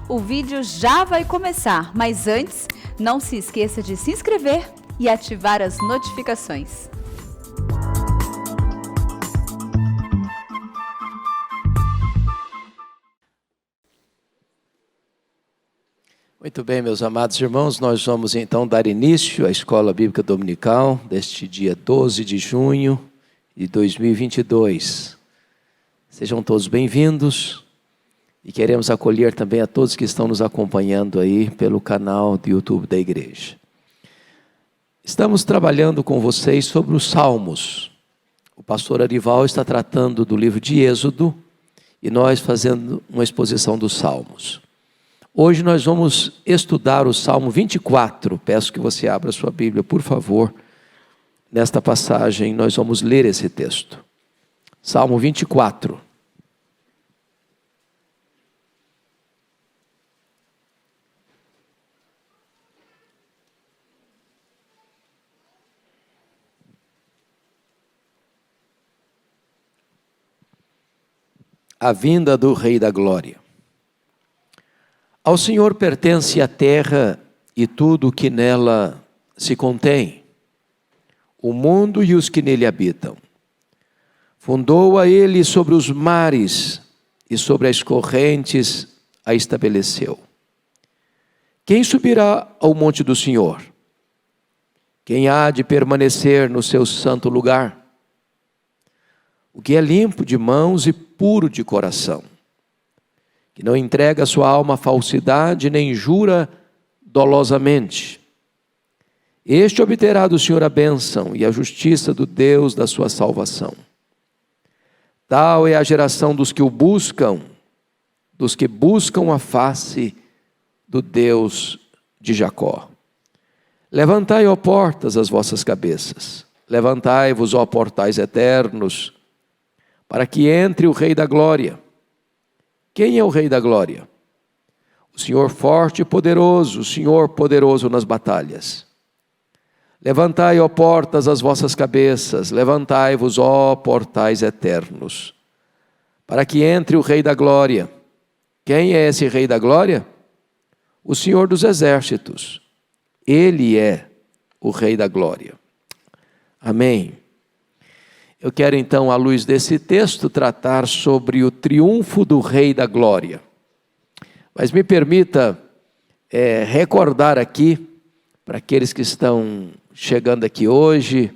O vídeo já vai começar, mas antes, não se esqueça de se inscrever e ativar as notificações. Muito bem, meus amados irmãos, nós vamos então dar início à Escola Bíblica Dominical deste dia 12 de junho de 2022. Sejam todos bem-vindos e queremos acolher também a todos que estão nos acompanhando aí pelo canal do YouTube da igreja. Estamos trabalhando com vocês sobre os Salmos. O pastor Arival está tratando do livro de Êxodo e nós fazendo uma exposição dos Salmos. Hoje nós vamos estudar o Salmo 24. Peço que você abra sua Bíblia, por favor. Nesta passagem nós vamos ler esse texto. Salmo 24. A vinda do Rei da Glória. Ao Senhor pertence a terra e tudo o que nela se contém, o mundo e os que nele habitam. Fundou a ele sobre os mares e sobre as correntes a estabeleceu. Quem subirá ao monte do Senhor? Quem há de permanecer no seu santo lugar? O que é limpo de mãos e puro de coração, que não entrega a sua alma à falsidade, nem jura dolosamente. Este obterá do Senhor a bênção e a justiça do Deus da sua salvação. Tal é a geração dos que o buscam, dos que buscam a face do Deus de Jacó. Levantai, ó portas, as vossas cabeças. Levantai-vos, ó portais eternos, para que entre o Rei da Glória. Quem é o Rei da Glória? O Senhor forte e poderoso, o Senhor poderoso nas batalhas. Levantai, ó portas, as vossas cabeças, levantai-vos, ó portais eternos, para que entre o Rei da Glória. Quem é esse Rei da Glória? O Senhor dos exércitos. Ele é o Rei da Glória. Amém. Eu quero então, à luz desse texto, tratar sobre o triunfo do Rei da Glória. Mas me permita recordar aqui, para aqueles que estão chegando aqui hoje,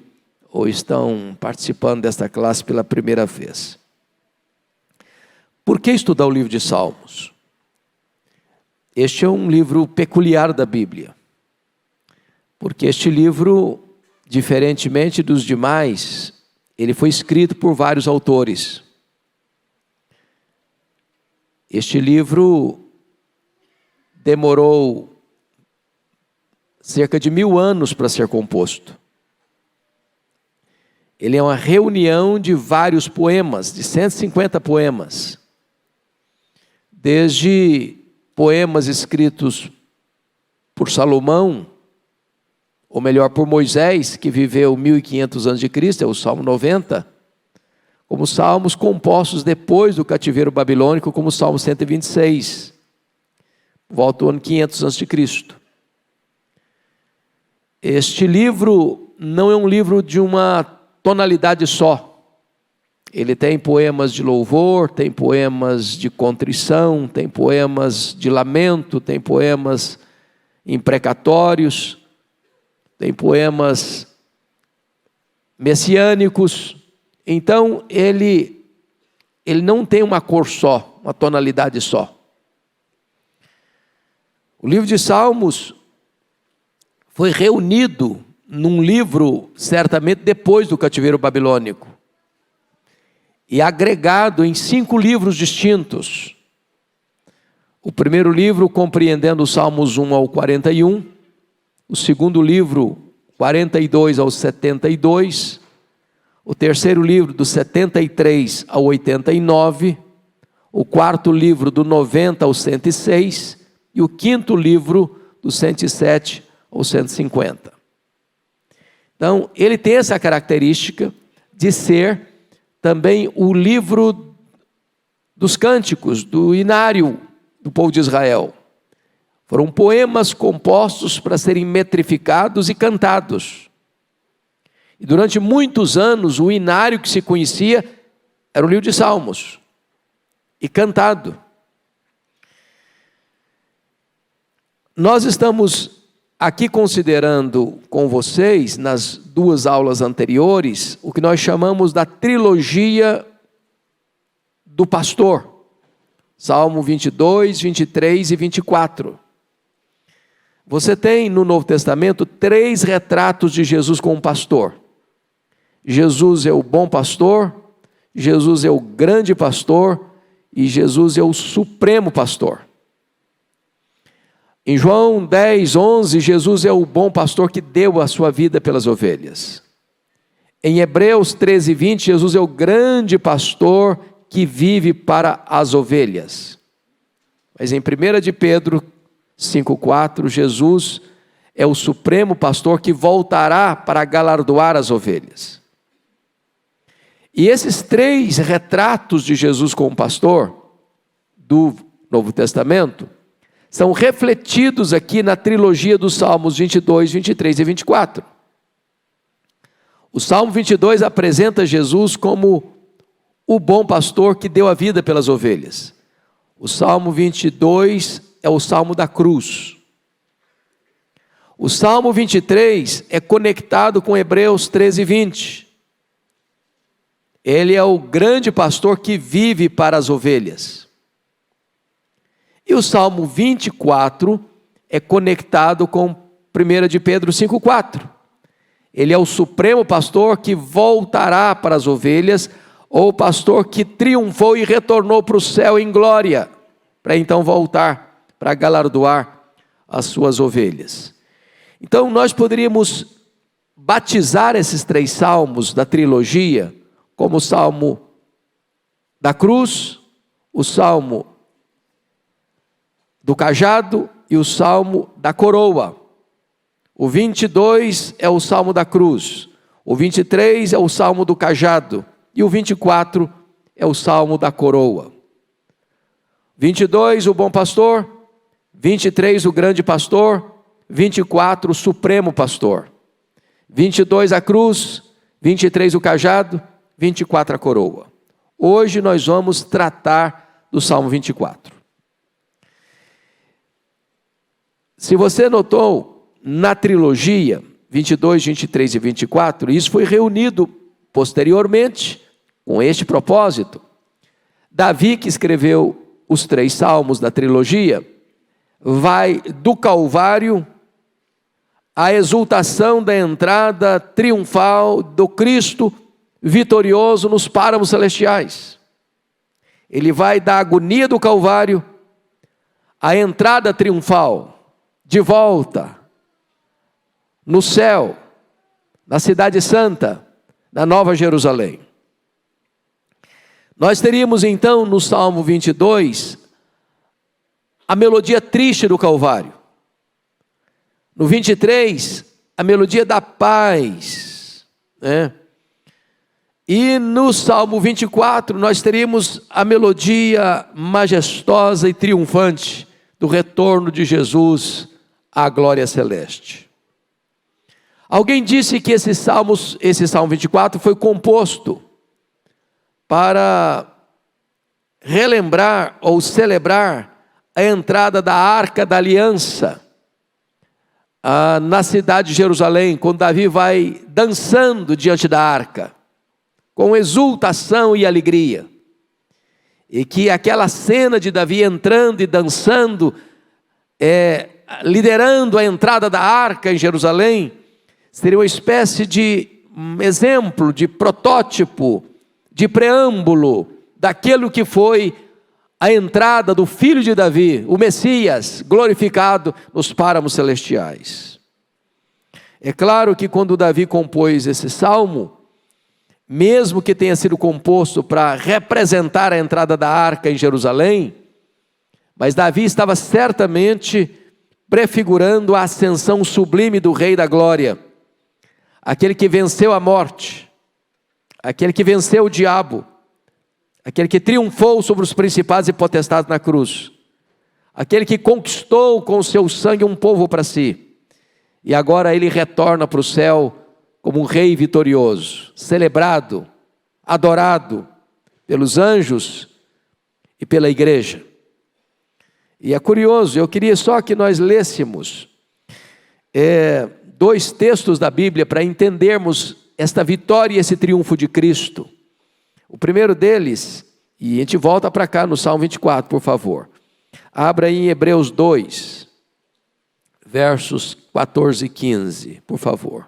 ou estão participando desta classe pela primeira vez. Por que estudar o livro de Salmos? Este é um livro peculiar da Bíblia, porque este livro, diferentemente dos demais, ele foi escrito por vários autores. Este livro demorou cerca de 1000 anos para ser composto. Ele é uma reunião de vários poemas, de 150 poemas. Desde poemas escritos por Salomão, ou melhor, por Moisés, que viveu 1500 anos de Cristo, é o Salmo 90, como salmos compostos depois do cativeiro babilônico, como o Salmo 126, volta ao ano 500 antes de Cristo. Este livro não é um livro de uma tonalidade só. Ele tem poemas de louvor, tem poemas de contrição, tem poemas de lamento, tem poemas imprecatórios, tem poemas messiânicos. Então, ele não tem uma cor só, uma tonalidade só. O livro de Salmos foi reunido num livro, certamente depois do cativeiro babilônico, e agregado em 5 livros distintos. O primeiro livro, compreendendo os Salmos 1 ao 41, o segundo livro, 42 ao 72, o terceiro livro, do 73 ao 89, o quarto livro, do 90 ao 106, e o quinto livro, do 107 ao 150. Então, ele tem essa característica de ser também o livro dos cânticos, do inário, do povo de Israel. Foram poemas compostos para serem metrificados e cantados. E durante muitos anos, o inário que se conhecia era o livro de Salmos, e cantado. Nós estamos aqui considerando com vocês, nas 2 aulas anteriores, o que nós chamamos da trilogia do pastor. Salmo 22, 23 e 24. Você tem no Novo Testamento 3 retratos de Jesus como pastor. Jesus é o bom pastor, Jesus é o grande pastor e Jesus é o supremo pastor. Em João 10, 11, Jesus é o bom pastor que deu a sua vida pelas ovelhas. Em Hebreus 13, 20, Jesus é o grande pastor que vive para as ovelhas. Mas em 1 de Pedro 5,4, Jesus é o supremo pastor que voltará para galardoar as ovelhas. E esses 3 retratos de Jesus como pastor do Novo Testamento são refletidos aqui na trilogia dos Salmos 22, 23 e 24. O Salmo 22 apresenta Jesus como o bom pastor que deu a vida pelas ovelhas. O Salmo 22 é o Salmo da cruz. O Salmo 23 é conectado com Hebreus 13, 20. Ele é o grande pastor que vive para as ovelhas. E o Salmo 24 é conectado com 1 de Pedro 5,4. Ele é o supremo pastor que voltará para as ovelhas, ou o pastor que triunfou e retornou para o céu em glória, para então voltar, para galardoar as suas ovelhas. Então nós poderíamos batizar esses 3 salmos da trilogia como o Salmo da cruz, o Salmo do cajado e o Salmo da coroa. O 22 é o Salmo da cruz, o 23 é o Salmo do cajado e o 24 é o Salmo da coroa. 22 o bom pastor, 23 o grande pastor, 24 o supremo pastor. 22 a cruz, 23 o cajado, 24 a coroa. Hoje nós vamos tratar do Salmo 24. Se você notou, na trilogia 22, 23 e 24, isso foi reunido posteriormente com este propósito. Davi, que escreveu os 3 salmos da trilogia, vai do Calvário à exultação da entrada triunfal do Cristo vitorioso nos páramos celestiais. Ele vai da agonia do Calvário à entrada triunfal, de volta no céu, na cidade santa, na Nova Jerusalém. Nós teríamos então no Salmo 22 a melodia triste do Calvário. No 23, a melodia da paz, né? E no Salmo 24 nós teríamos a melodia majestosa e triunfante do retorno de Jesus à glória celeste. Alguém disse que esse Salmo 24 foi composto para relembrar ou celebrar a entrada da Arca da Aliança na cidade de Jerusalém, quando Davi vai dançando diante da Arca, com exultação e alegria. E que aquela cena de Davi entrando e dançando, liderando a entrada da Arca em Jerusalém, seria uma espécie de exemplo, de protótipo, de preâmbulo daquilo que foi a entrada do filho de Davi, o Messias, glorificado nos páramos celestiais. É claro que quando Davi compôs esse salmo, mesmo que tenha sido composto para representar a entrada da arca em Jerusalém, mas Davi estava certamente prefigurando a ascensão sublime do Rei da Glória, aquele que venceu a morte, aquele que venceu o diabo, aquele que triunfou sobre os principados e potestades na cruz, aquele que conquistou com o seu sangue um povo para si, e agora ele retorna para o céu como um rei vitorioso, celebrado, adorado pelos anjos e pela igreja. E é curioso, eu queria só que nós lêssemos 2 textos da Bíblia para entendermos esta vitória e esse triunfo de Cristo. O primeiro deles, e a gente volta para cá no Salmo 24, por favor. Abra aí em Hebreus 2, versos 14 e 15, por favor.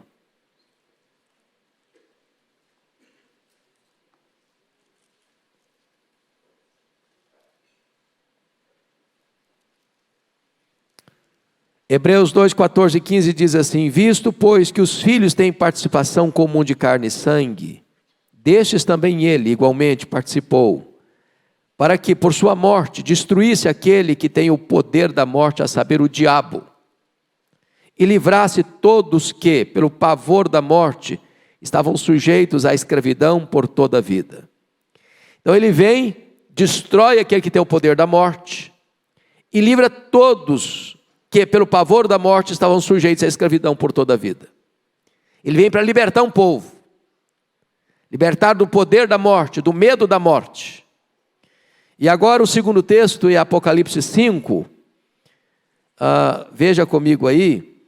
Hebreus 2, 14 e 15 diz assim: visto, pois, que os filhos têm participação comum de carne e sangue, destes também ele igualmente participou, para que por sua morte destruísse aquele que tem o poder da morte, a saber, o diabo, e livrasse todos que, pelo pavor da morte, estavam sujeitos à escravidão por toda a vida. Então ele vem, destrói aquele que tem o poder da morte, e livra todos que pelo pavor da morte estavam sujeitos à escravidão por toda a vida. Ele vem para libertar um povo, libertar do poder da morte, do medo da morte. E agora o segundo texto é Apocalipse 5, veja comigo aí,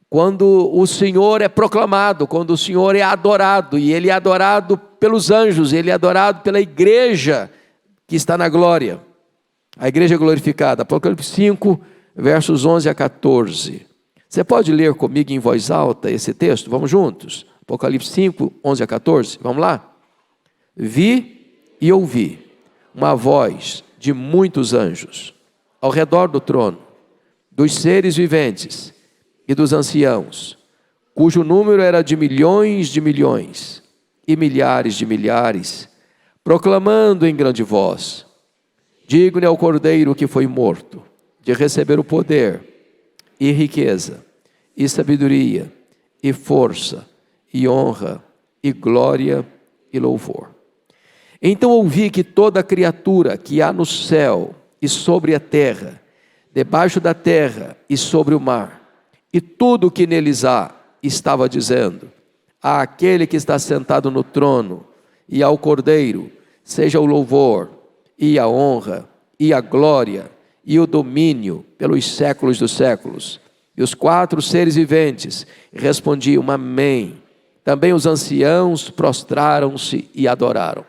quando o Senhor é proclamado, quando o Senhor é adorado, e Ele é adorado pelos anjos, Ele é adorado pela igreja que está na glória, a igreja glorificada. Apocalipse 5, versos 11 a 14. Você pode ler comigo em voz alta esse texto? Vamos juntos? Apocalipse 5, 11 a 14. Vamos lá? Vi e ouvi uma voz de muitos anjos ao redor do trono, dos seres viventes e dos anciãos, cujo número era de milhões e milhares de milhares, proclamando em grande voz: digno é o Cordeiro que foi morto de receber o poder, e riqueza, e sabedoria, e força, e honra, e glória, e louvor. Então ouvi que toda criatura que há no céu e sobre a terra, debaixo da terra e sobre o mar, e tudo o que neles há, estava dizendo: àquele que está sentado no trono, e ao Cordeiro, seja o louvor, e a honra, e a glória, e o domínio pelos séculos dos séculos. E os 4 seres viventes respondiam: amém. Também os anciãos prostraram-se e adoraram.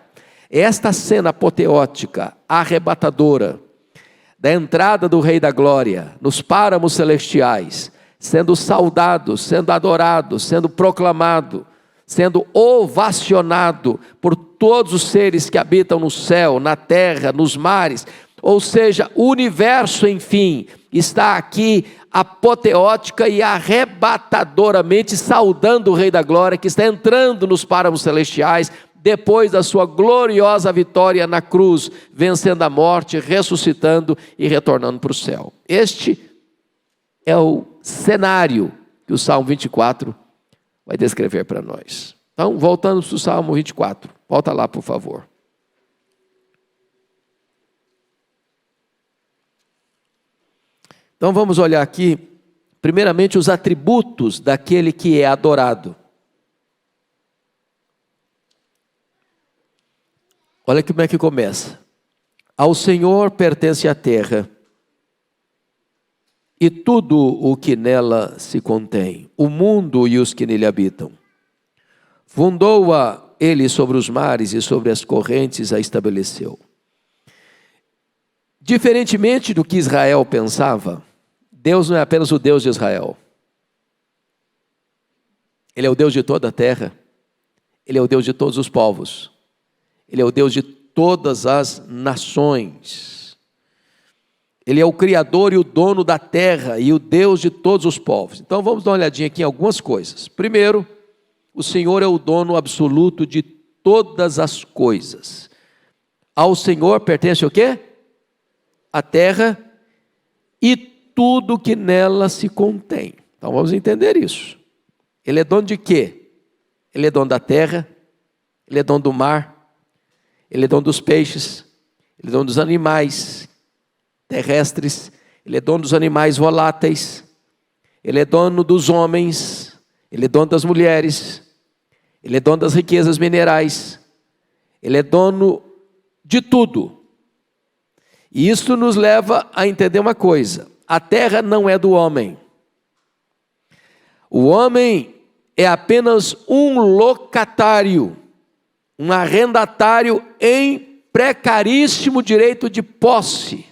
Esta cena apoteótica, arrebatadora, da entrada do Rei da Glória nos páramos celestiais, sendo saudado, sendo adorado, sendo proclamado, sendo ovacionado por todos os seres que habitam no céu, na terra, nos mares, ou seja, o universo, enfim, está aqui apoteótica e arrebatadoramente saudando o Rei da Glória, que está entrando nos páramos celestiais, depois da sua gloriosa vitória na cruz, vencendo a morte, ressuscitando e retornando para o céu. Este é o cenário que o Salmo 24 vai descrever para nós. Então, voltando para o Salmo 24, volta lá, por favor. Então vamos olhar aqui, primeiramente, os atributos daquele que é adorado. Olha como é que começa. Ao Senhor pertence a terra e tudo o que nela se contém, o mundo e os que nele habitam. Fundou-a ele sobre os mares e sobre as correntes a estabeleceu. Diferentemente do que Israel pensava, Deus não é apenas o Deus de Israel. Ele é o Deus de toda a terra. Ele é o Deus de todos os povos. Ele é o Deus de todas as nações. Ele é o Criador e o dono da terra e o Deus de todos os povos. Então vamos dar uma olhadinha aqui em algumas coisas. Primeiro, o Senhor é o dono absoluto de todas as coisas. Ao Senhor pertence o quê? A terra e tudo que nela se contém. Então vamos entender isso. Ele é dono de quê? Ele é dono da terra, ele é dono do mar, ele é dono dos peixes, ele é dono dos animais terrestres, Ele é dono dos animais voláteis, Ele é dono dos homens, Ele é dono das mulheres, Ele é dono das riquezas minerais, Ele é dono de tudo. E isso nos leva a entender uma coisa: a terra não é do homem. O homem é apenas um locatário, um arrendatário em precaríssimo direito de posse,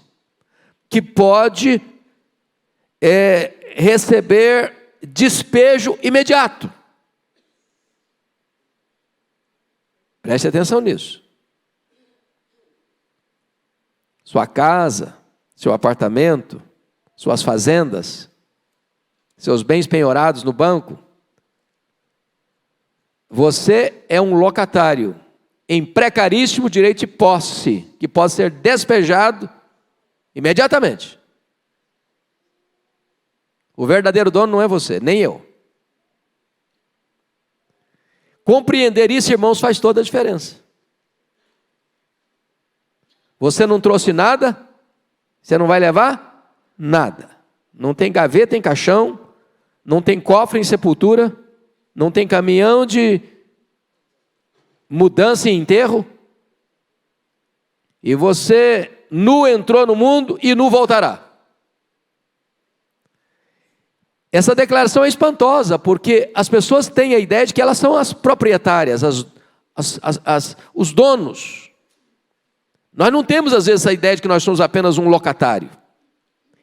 que pode receber despejo imediato. Preste atenção nisso. Sua casa, seu apartamento, suas fazendas, seus bens penhorados no banco. Você é um locatário em precaríssimo direito de posse, que pode ser despejado imediatamente. O verdadeiro dono não é você, nem eu. Compreender isso, irmãos, faz toda a diferença. Você não trouxe nada, você não vai levar nada. Não tem gaveta em caixão, não tem cofre em sepultura, não tem caminhão de mudança e enterro. E você nu entrou no mundo e nu voltará. Essa declaração é espantosa, porque as pessoas têm a ideia de que elas são as proprietárias, os donos. Nós não temos, às vezes, a ideia de que nós somos apenas um locatário,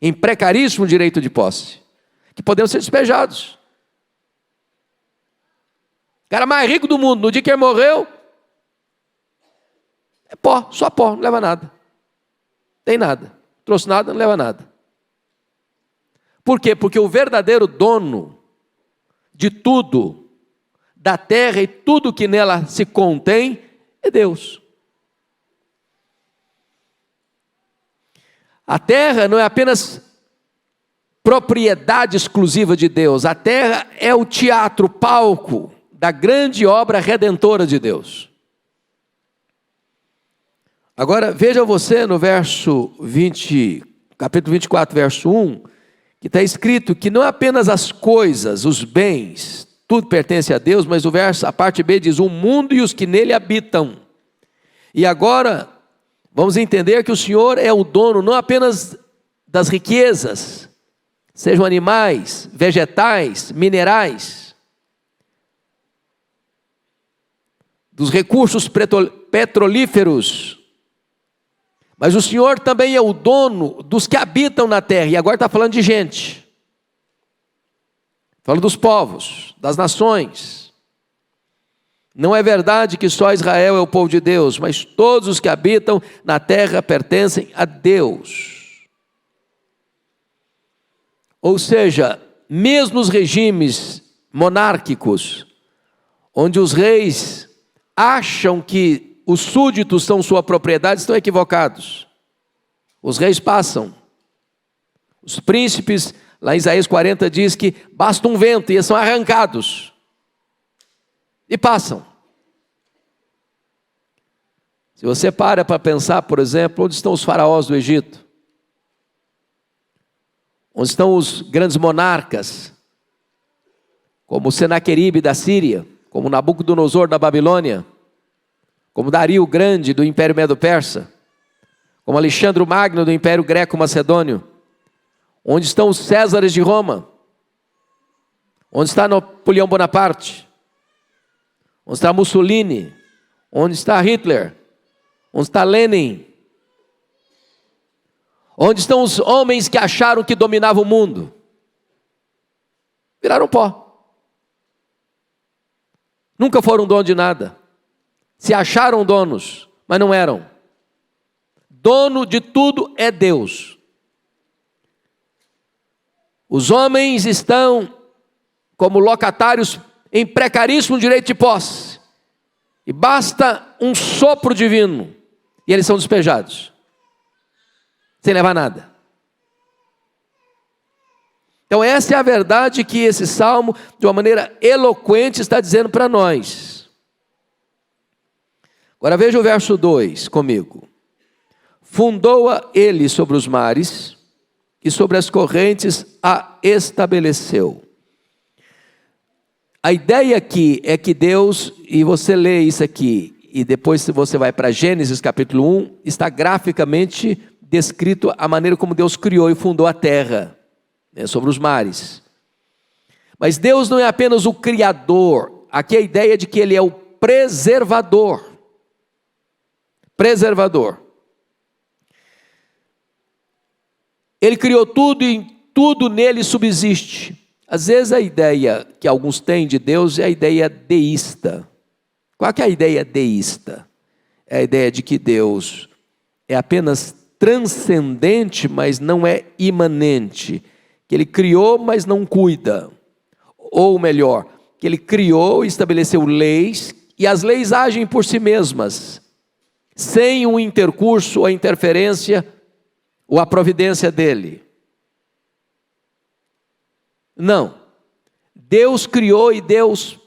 em precaríssimo direito de posse, que podemos ser despejados. O cara mais rico do mundo, no dia que ele morreu, é pó, só pó, não leva nada. Tem nada, trouxe nada, não leva nada. Por quê? Porque o verdadeiro dono de tudo, da terra e tudo que nela se contém, é Deus. A terra não é apenas propriedade exclusiva de Deus. A terra é o teatro, o palco da grande obra redentora de Deus. Agora, veja você no verso 20, capítulo 24, verso 1, que está escrito que não é apenas as coisas, os bens, tudo pertence a Deus, mas a parte B diz, o mundo e os que nele habitam. E agora, vamos entender que o Senhor é o dono não apenas das riquezas, sejam animais, vegetais, minerais, dos recursos petrolíferos, mas o Senhor também é o dono dos que habitam na terra. E agora está falando de gente. Falando dos povos, das nações. Não é verdade que só Israel é o povo de Deus, mas todos os que habitam na terra pertencem a Deus. Ou seja, mesmo os regimes monárquicos, onde os reis acham que os súditos são sua propriedade, estão equivocados. Os reis passam. Os príncipes, lá em Isaías 40 diz que basta um vento e eles são arrancados. E passam. Se você para pensar, por exemplo, onde estão os faraós do Egito? Onde estão os grandes monarcas? Como Senaqueribe da Síria, como Nabucodonosor da Babilônia, como Dario o Grande do Império Medo-Persa, como Alexandre o Magno do Império Greco-Macedônio. Onde estão os Césares de Roma? Onde está Napoleão Bonaparte? Onde está Mussolini? Onde está Hitler? Onde está Lenin? Onde estão os homens que acharam que dominavam o mundo? Viraram pó. Nunca foram dono de nada. Se acharam donos, mas não eram. Dono de tudo é Deus. Os homens estão como locatários em precaríssimo direito de posse. E basta um sopro divino e eles são despejados, sem levar nada. Então essa é a verdade que esse salmo, de uma maneira eloquente, está dizendo para nós. Agora veja o verso 2 comigo. Fundou-a ele sobre os mares e sobre as correntes a estabeleceu. A ideia aqui é que Deus, e você lê isso aqui, e depois se você vai para Gênesis capítulo 1, está graficamente descrito a maneira como Deus criou e fundou a terra, né, sobre os mares. Mas Deus não é apenas o criador, aqui a ideia de que Ele é o preservador. Preservador. Ele criou tudo e tudo nele subsiste. Às vezes a ideia que alguns têm de Deus é a ideia deísta. Qual que é a ideia deísta? É a ideia de que Deus é apenas transcendente, mas não é imanente. Que Ele criou, mas não cuida. Ou melhor, que Ele criou e estabeleceu leis, e as leis agem por si mesmas, sem um intercurso, a interferência ou a providência dEle. Não. Deus criou e Deus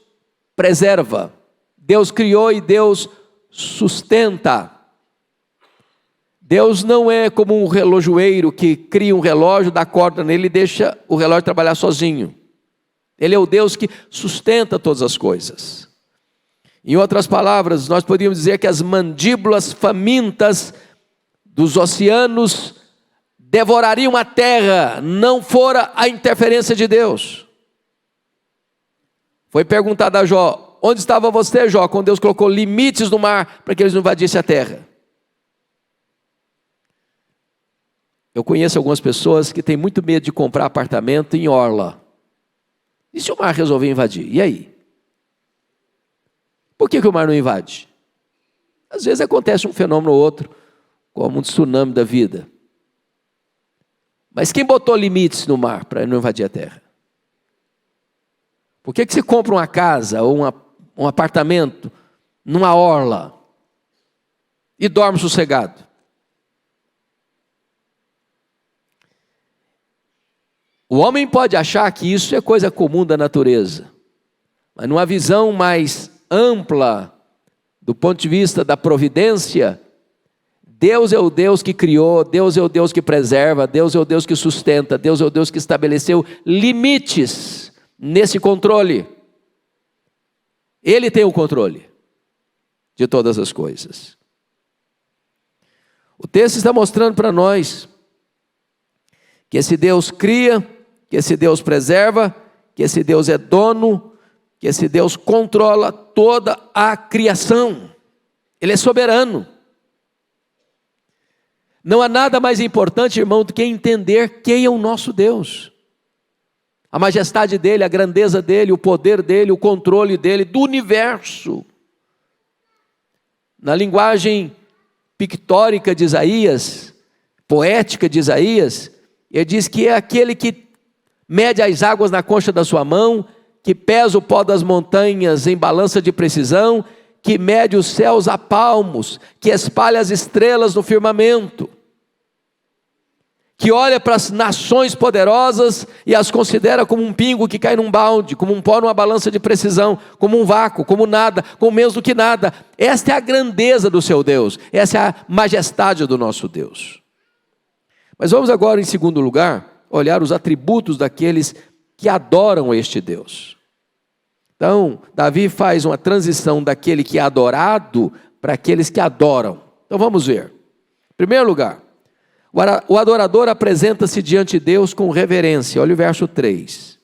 preserva. Deus criou e Deus sustenta. Deus não é como um relojoeiro que cria um relógio, dá corda nele e deixa o relógio trabalhar sozinho. Ele é o Deus que sustenta todas as coisas. Em outras palavras, nós poderíamos dizer que as mandíbulas famintas dos oceanos devorariam a terra, não fora a interferência de Deus. Foi perguntado a Jó: onde estava você, Jó, quando Deus colocou limites no mar para que eles não invadissem a terra? Eu conheço algumas pessoas que têm muito medo de comprar apartamento em orla. E se o mar resolver invadir? E aí? Por que o mar não invade? Às vezes acontece um fenômeno ou outro, como um tsunami da vida. Mas quem botou limites no mar para não invadir a terra? Por que você compra uma casa ou um apartamento numa orla e dorme sossegado? O homem pode achar que isso é coisa comum da natureza, mas numa visão mais ampla, do ponto de vista da providência, Deus é o Deus que criou, Deus é o Deus que preserva, Deus é o Deus que sustenta, Deus é o Deus que estabeleceu limites nesse controle. Ele tem o controle de todas as coisas. O texto está mostrando para nós que esse Deus cria, que esse Deus preserva, que esse Deus é dono, que esse Deus controla toda a criação. Ele é soberano. Não há nada mais importante, irmão, do que entender quem é o nosso Deus. A majestade dele, a grandeza dele, o poder dele, o controle dele, do universo. Na linguagem pictórica de Isaías, poética de Isaías, ele diz que é aquele que mede as águas na concha da sua mão, que pesa o pó das montanhas em balança de precisão, que mede os céus a palmos, que espalha as estrelas no firmamento, que olha para as nações poderosas e as considera como um pingo que cai num balde, como um pó numa balança de precisão, como um vácuo, como nada, como menos do que nada. Esta é a grandeza do seu Deus, essa é a majestade do nosso Deus. Mas vamos agora, em segundo lugar, olhar os atributos daqueles que adoram este Deus. Então, Davi faz uma transição daquele que é adorado para aqueles que adoram. Então vamos ver. Em primeiro lugar, o adorador apresenta-se diante de Deus com reverência. Olha o verso 3.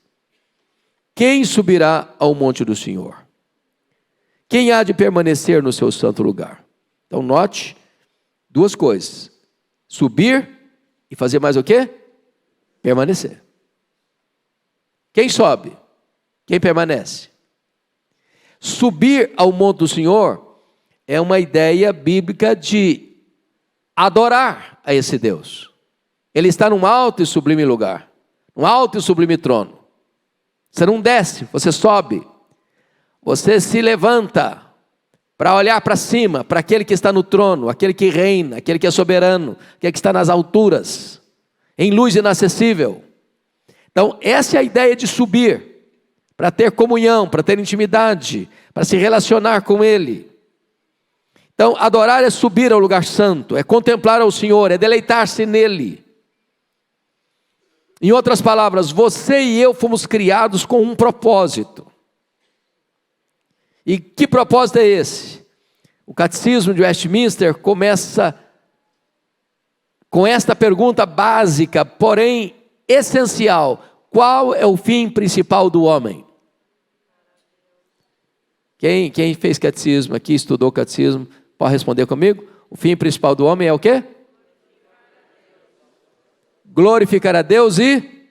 Quem subirá ao monte do Senhor? Quem há de permanecer no seu santo lugar? Então note duas coisas: subir e fazer mais o quê? Permanecer. Quem sobe? Quem permanece? Subir ao monte do Senhor é uma ideia bíblica de adorar a esse Deus. Ele está num alto e sublime lugar, num alto e sublime trono. Você não desce, você sobe. Você se levanta para olhar para cima, para aquele que está no trono, aquele que reina, aquele que é soberano, aquele que está nas alturas, em luz inacessível. Então essa é a ideia de subir, para ter comunhão, para ter intimidade, para se relacionar com Ele. Então adorar é subir ao lugar santo, é contemplar ao Senhor, é deleitar-se nele. Em outras palavras, você e eu fomos criados com um propósito. E que propósito é esse? O Catecismo de Westminster começa com esta pergunta básica, porém essencial: qual é o fim principal do homem? Quem fez catecismo aqui, estudou catecismo, pode responder comigo? O fim principal do homem é o quê? Glorificar a Deus e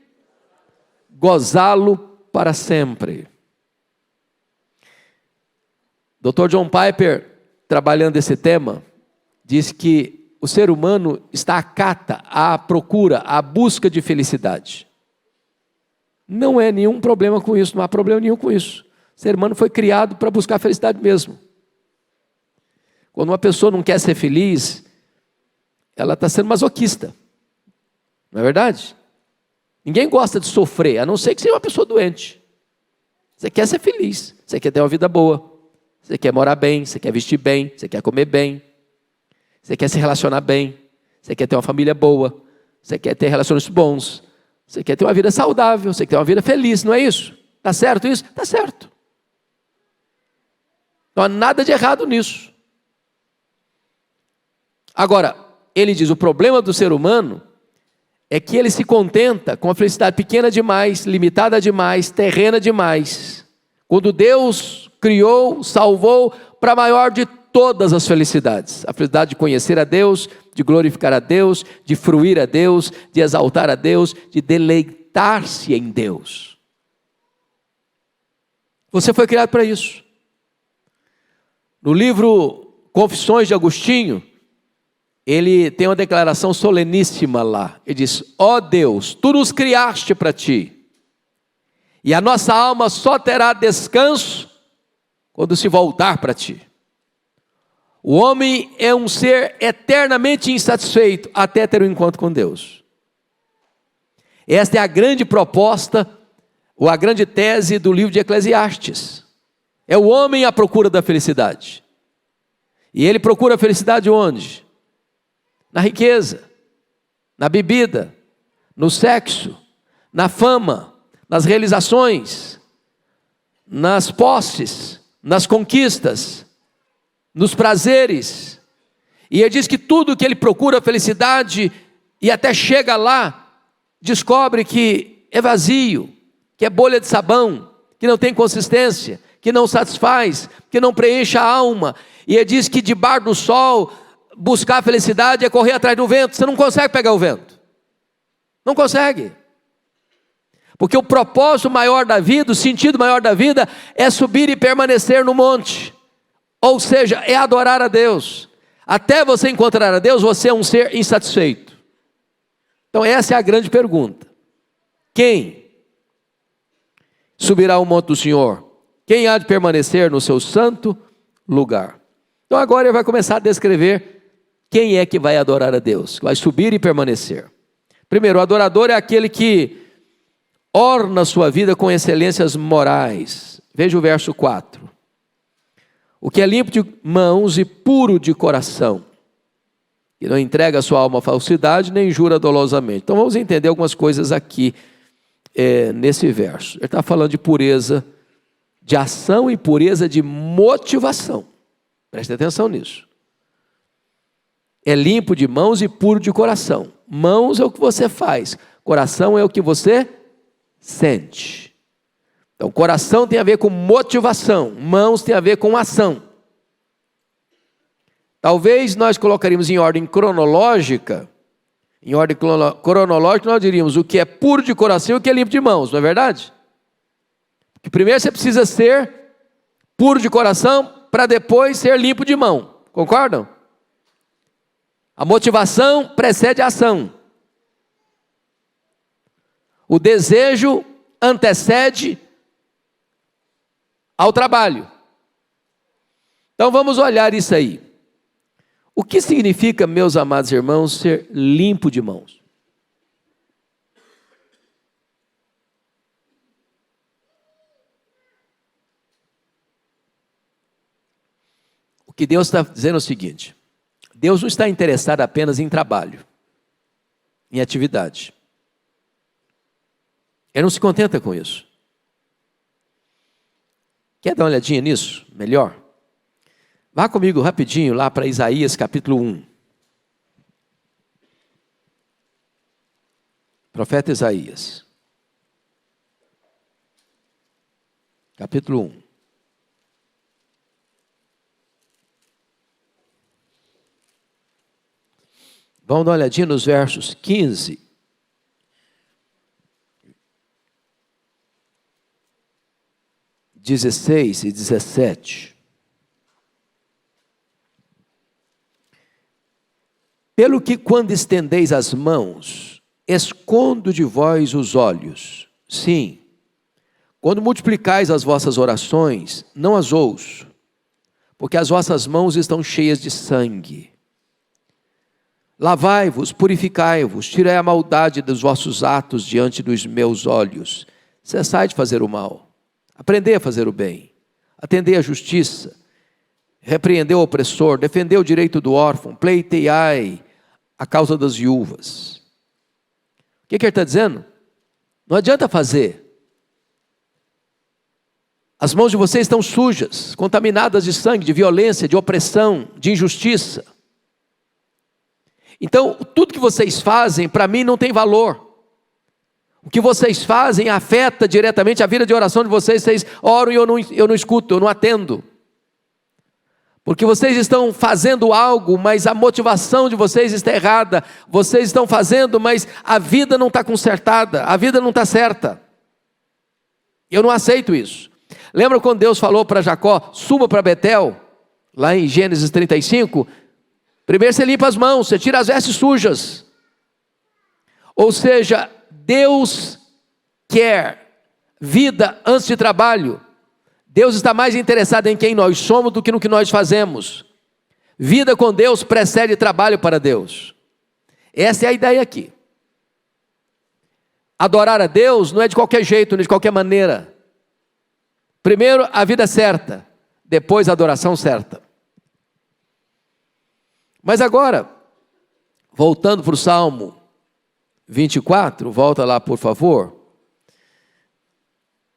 gozá-lo para sempre. Dr. John Piper, trabalhando esse tema, diz que o ser humano está à cata, à procura, à busca de felicidade. Não é nenhum problema com isso, não há problema nenhum com isso. O ser humano foi criado para buscar a felicidade mesmo. Quando uma pessoa não quer ser feliz, ela está sendo masoquista. Não é verdade? Ninguém gosta de sofrer, a não ser que seja uma pessoa doente. Você quer ser feliz, você quer ter uma vida boa, você quer morar bem, você quer vestir bem, você quer comer bem, você quer se relacionar bem, você quer ter uma família boa, você quer ter relacionamentos bons, você quer ter uma vida saudável, você quer ter uma vida feliz, não é isso? Está certo isso? Está certo. Não há nada de errado nisso. Agora, ele diz, o problema do ser humano é que ele se contenta com a felicidade pequena demais, limitada demais, terrena demais. Quando Deus criou, salvou para a maior de todas as felicidades. A felicidade de conhecer a Deus, de glorificar a Deus, de fruir a Deus, de exaltar a Deus, de deleitar-se em Deus. Você foi criado para isso. No livro Confissões de Agostinho, ele tem uma declaração soleníssima lá. Ele diz, ó Deus, tu nos criaste para ti, e a nossa alma só terá descanso quando se voltar para ti. O homem é um ser eternamente insatisfeito até ter um encontro com Deus. Esta é a grande proposta, ou a grande tese do livro de Eclesiastes. É o homem à procura da felicidade. E ele procura a felicidade onde? Na riqueza, na bebida, no sexo, na fama, nas realizações, nas posses, nas conquistas, nos prazeres. E ele diz que tudo que ele procura a felicidade e até chega lá, descobre que é vazio, que é bolha de sabão, que não tem consistência, que não satisfaz, que não preenche a alma. E ele diz que debaixo do sol, buscar a felicidade é correr atrás do vento. Você não consegue pegar o vento. Não consegue. Porque o propósito maior da vida, o sentido maior da vida é subir e permanecer no monte. Ou seja, é adorar a Deus. Até você encontrar a Deus, você é um ser insatisfeito. Então essa é a grande pergunta. Quem subirá ao monte do Senhor? Quem há de permanecer no seu santo lugar? Então agora ele vai começar a descrever quem é que vai adorar a Deus, que vai subir e permanecer. Primeiro, o adorador é aquele que orna a sua vida com excelências morais. Veja o verso 4. O que é limpo de mãos e puro de coração, e não entrega a sua alma à falsidade, nem jura dolosamente. Então vamos entender algumas coisas aqui nesse verso. Ele está falando de pureza de ação e pureza de motivação. Preste atenção nisso. É limpo de mãos e puro de coração. Mãos é o que você faz, coração é o que você sente. Então, coração tem a ver com motivação, mãos tem a ver com ação. Talvez nós colocaríamos em ordem cronológica, nós diríamos o que é puro de coração e o que é limpo de mãos, não é verdade? Porque primeiro você precisa ser puro de coração para depois ser limpo de mão, concordam? A motivação precede a ação. O desejo antecede ao trabalho. Então vamos olhar isso aí. O que significa, meus amados irmãos, ser limpo de mãos? O que Deus está dizendo é o seguinte: Deus não está interessado apenas em trabalho, em atividade. Ele não se contenta com isso. Quer dar uma olhadinha nisso? Melhor? Vá comigo rapidinho lá para Isaías capítulo 1. Profeta Isaías. Capítulo 1. Vamos dar uma olhadinha nos versos 15. 16 e 17. Pelo que quando estendeis as mãos, escondo de vós os olhos. Sim, quando multiplicais as vossas orações, não as ouço, porque as vossas mãos estão cheias de sangue. Lavai-vos, purificai-vos, tirai a maldade dos vossos atos diante dos meus olhos. Cessai de fazer o mal. Aprendei a fazer o bem, atendei à justiça, repreendei o opressor, defendei o direito do órfão, pleiteiai a causa das viúvas. O que ele está dizendo? Não adianta fazer. As mãos de vocês estão sujas, contaminadas de sangue, de violência, de opressão, de injustiça. Então, tudo que vocês fazem, para mim, não tem valor. O que vocês fazem afeta diretamente a vida de oração de vocês. Vocês oram e eu não escuto, eu não atendo. Porque vocês estão fazendo algo, mas a motivação de vocês está errada. Vocês estão fazendo, mas a vida não está consertada, a vida não está certa. Eu não aceito isso. Lembra quando Deus falou para Jacó, suba para Betel, lá em Gênesis 35? Primeiro você limpa as mãos, você tira as vestes sujas. Ou seja, Deus quer vida antes de trabalho. Deus está mais interessado em quem nós somos do que no que nós fazemos. Vida com Deus precede trabalho para Deus. Essa é a ideia aqui. Adorar a Deus não é de qualquer jeito, não é de qualquer maneira. Primeiro a vida certa, depois a adoração certa. Mas agora, voltando para o Salmo 24, volta lá por favor.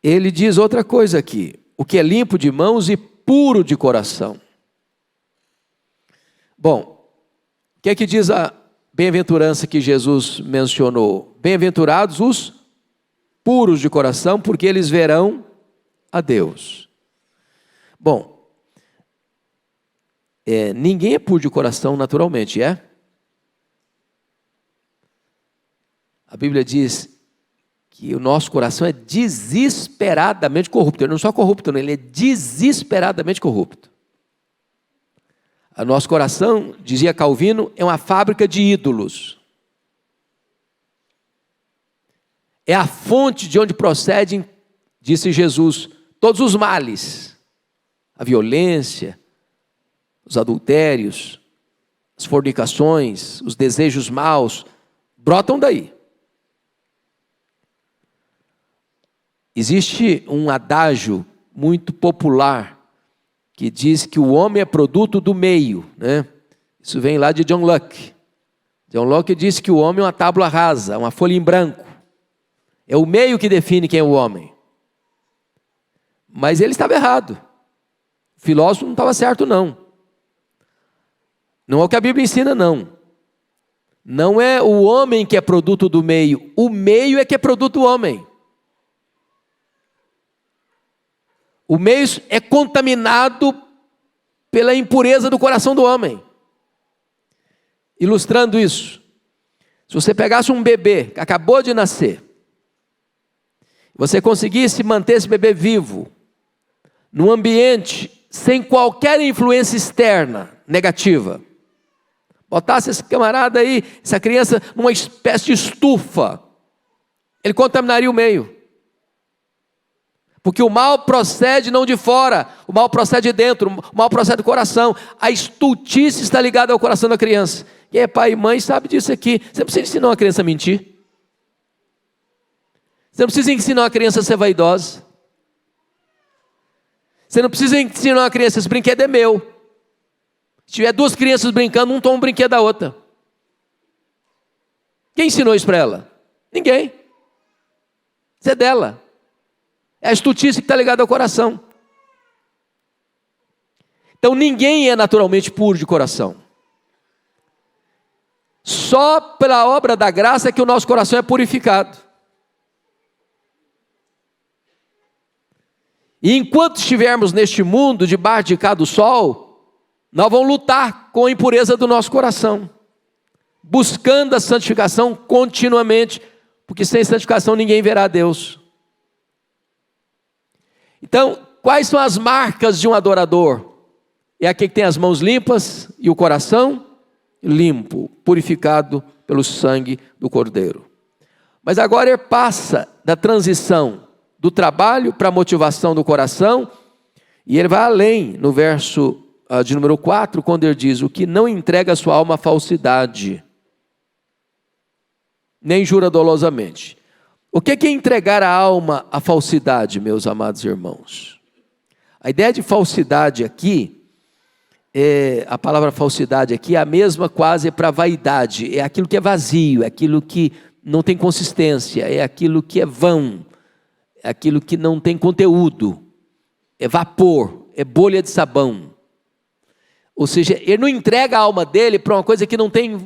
Ele diz outra coisa aqui. O que é limpo de mãos e puro de coração. Bom, o que é que diz a bem-aventurança que Jesus mencionou? Bem-aventurados os puros de coração, porque eles verão a Deus. Bom, ninguém é puro de coração naturalmente, é? A Bíblia diz que o nosso coração é desesperadamente corrupto. Ele não é só corrupto, não, ele é desesperadamente corrupto. O nosso coração, dizia Calvino, é uma fábrica de ídolos. É a fonte de onde procedem, disse Jesus, todos os males. A violência, os adultérios, as fornicações, os desejos maus, brotam daí. Existe um adágio muito popular que diz que o homem é produto do meio, né? Isso vem lá de John Locke. John Locke disse que o homem é uma tábua rasa, uma folha em branco. É o meio que define quem é o homem. Mas ele estava errado. O filósofo não estava certo, não. Não é o que a Bíblia ensina, não. Não é o homem que é produto do meio. O meio é que é produto do homem. O meio é contaminado pela impureza do coração do homem. Ilustrando isso, se você pegasse um bebê que acabou de nascer, você conseguisse manter esse bebê vivo, num ambiente sem qualquer influência externa negativa, botasse esse camarada aí, essa criança, numa espécie de estufa, ele contaminaria o meio. Porque o mal procede não de fora, o mal procede de dentro, o mal procede do coração. A estultice está ligada ao coração da criança. Quem é pai e mãe sabe disso aqui. Você não precisa ensinar uma criança a mentir. Você não precisa ensinar uma criança a ser vaidosa. Você não precisa ensinar uma criança, esse brinquedo é meu. Se tiver duas crianças brincando, um toma um brinquedo da outra. Quem ensinou isso para ela? Ninguém. Isso é dela. É a estultícia que está ligada ao coração. Então ninguém é naturalmente puro de coração. Só pela obra da graça é que o nosso coração é purificado. E enquanto estivermos neste mundo, debaixo de cá do sol, nós vamos lutar com a impureza do nosso coração, buscando a santificação continuamente, porque sem santificação ninguém verá Deus. Então, quais são as marcas de um adorador? É aquele que tem as mãos limpas e o coração limpo, purificado pelo sangue do Cordeiro. Mas agora ele passa da transição do trabalho para a motivação do coração, e ele vai além, no verso de número 4, quando ele diz: o que não entrega a sua alma à falsidade, nem jura dolosamente. O que é entregar a alma à falsidade, meus amados irmãos? A ideia de falsidade aqui, a palavra falsidade aqui é a mesma quase para vaidade, é aquilo que é vazio, é aquilo que não tem consistência, é aquilo que é vão, é aquilo que não tem conteúdo, é vapor, é bolha de sabão. Ou seja, ele não entrega a alma dele para uma coisa que não tem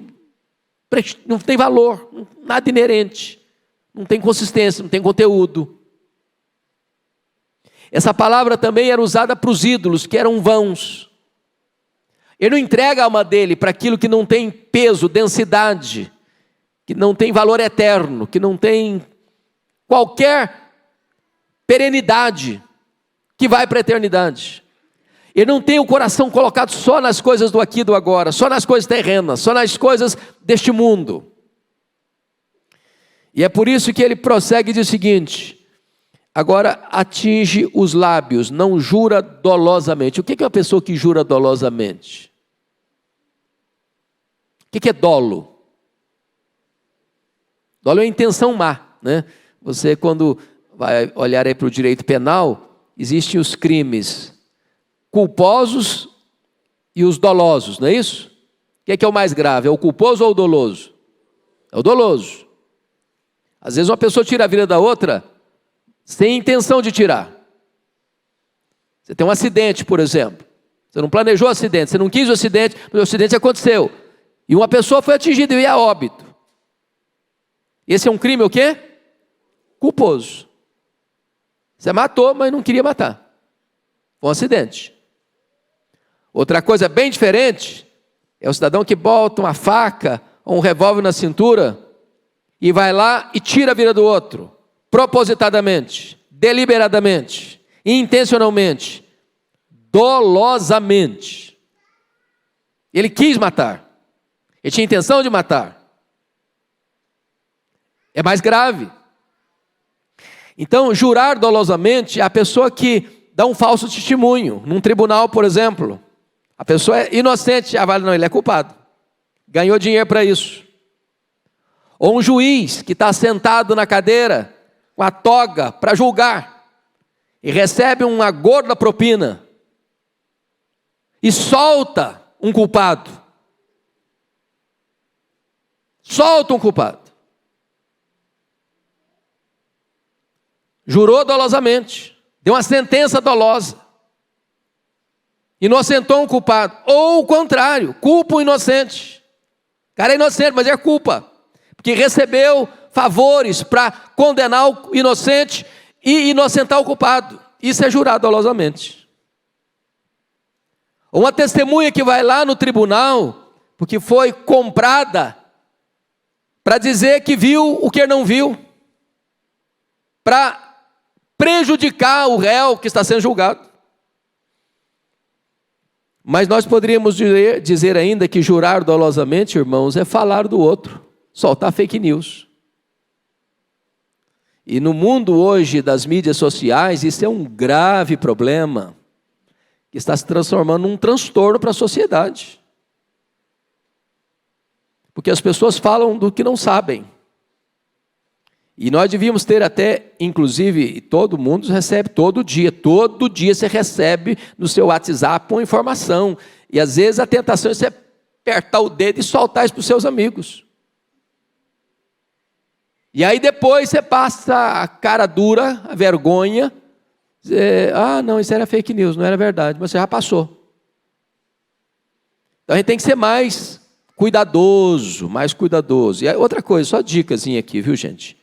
valor, nada inerente, não tem consistência, não tem conteúdo. Essa palavra também era usada para os ídolos, que eram vãos. Ele não entrega a alma dele para aquilo que não tem peso, densidade, que não tem valor eterno, que não tem qualquer perenidade, que vai para a eternidade. Ele não tem o coração colocado só nas coisas do aqui e do agora, só nas coisas terrenas, só nas coisas deste mundo. E é por isso que ele prossegue e diz o seguinte: agora atinge os lábios, não jura dolosamente. O que é uma pessoa que jura dolosamente? O que é dolo? Dolo é intenção má, né? Você, quando vai olhar aí para o direito penal, existem os crimes culposos e os dolosos, não é isso? O que é o mais grave? É o culposo ou o doloso? É o doloso. Às vezes uma pessoa tira a vida da outra sem intenção de tirar. Você tem um acidente, por exemplo. Você não planejou o acidente, você não quis o acidente, mas o acidente aconteceu. E uma pessoa foi atingida e ia a óbito. Esse é um crime o quê? Culposo. Você matou, mas não queria matar. Foi um acidente. Outra coisa bem diferente é o cidadão que bota uma faca ou um revólver na cintura e vai lá e tira a vida do outro, propositadamente, deliberadamente, intencionalmente, dolosamente. Ele quis matar. Ele tinha intenção de matar. É mais grave. Então, jurar dolosamente é a pessoa que dá um falso testemunho. Num tribunal, por exemplo, a pessoa é inocente. Não, ele é culpado. Ganhou dinheiro para isso. Ou um juiz que está sentado na cadeira, com a toga, para julgar, e recebe uma gorda propina, e solta um culpado. Solta um culpado. Jurou dolosamente, deu uma sentença dolosa, inocentou um culpado, ou o contrário, culpa o inocente. O cara é inocente, mas é culpa, porque recebeu favores para condenar o inocente e inocentar o culpado. Isso é jurar dolosamente. Uma testemunha que vai lá no tribunal, porque foi comprada, para dizer que viu o que ele não viu, para prejudicar o réu que está sendo julgado. Mas nós poderíamos dizer ainda que jurar dolosamente, irmãos, é falar do outro, soltar fake news. E no mundo hoje das mídias sociais, isso é um grave problema, que está se transformando num transtorno para a sociedade. Porque as pessoas falam do que não sabem. E nós devíamos ter até, inclusive, todo mundo recebe todo dia você recebe no seu WhatsApp uma informação. E às vezes a tentação é você apertar o dedo e soltar isso para os seus amigos. E aí depois você passa a cara dura, a vergonha, dizer, não, isso era fake news, não era verdade, mas você já passou. Então a gente tem que ser mais cuidadoso, mais cuidadoso. E aí, outra coisa, só dicasinha aqui, viu, gente?